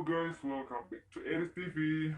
guys, welcome back to Eris TV.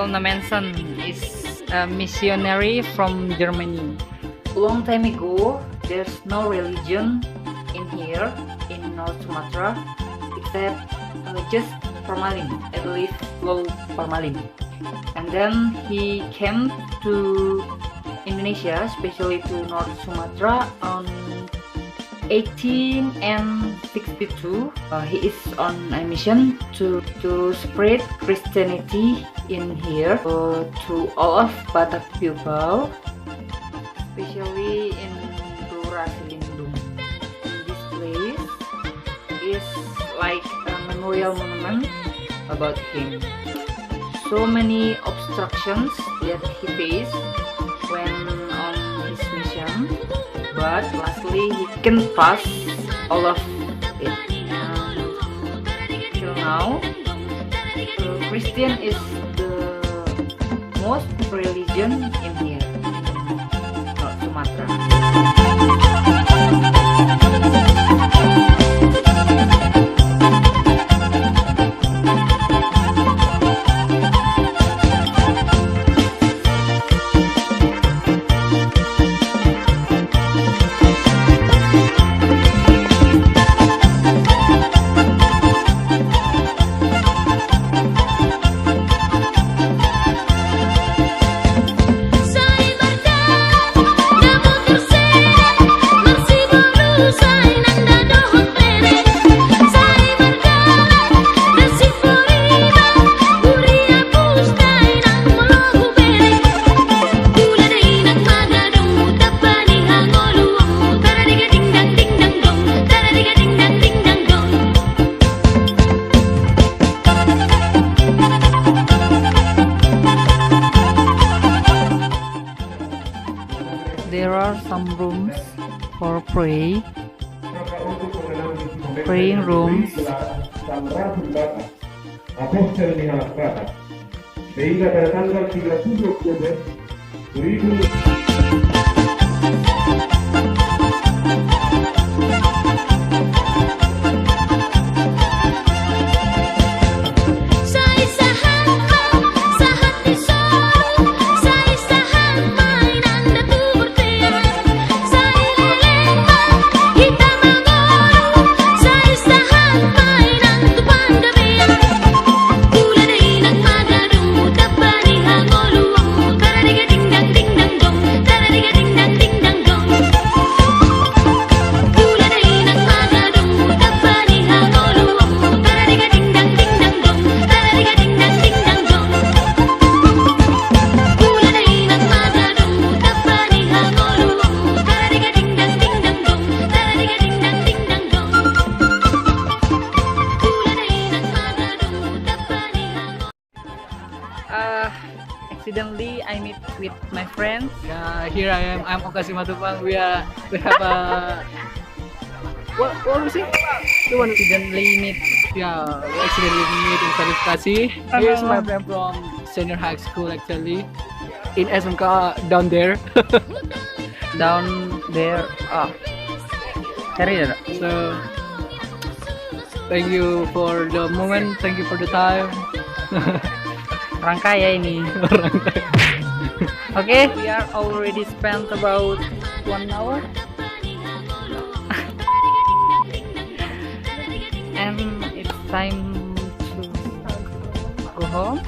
Nommensen is a missionary from Germany. A long time ago, there's no religion in here, in North Sumatra, except just formalin, I believe low formalin. And then he came to Indonesia, especially to North Sumatra on 1862. He is on a mission to spread Christianity in here to all of Batak people, especially in Silindung. This place is like a memorial monument about him. So many obstructions that he faced when on his mission, but lastly he can pass all of it. And till now, Christian is the most religion in here, North Sumatra. There are some rooms for praying rooms. Sehingga pada tanggal 30 Oktober 2000 accidentally I meet with my friends. Here I am. I'm Oka Simatupang. We have a what was it? The one Accidentally meet. Yeah, we accidentally meet in Salib Kasih. Here's my friend from senior high school actually. In SMK down there. Down there. So thank you for the moment. Thank you for the time. Rangkai ya ini. Okay, we are already spent about 1 hour. And it's time to go home.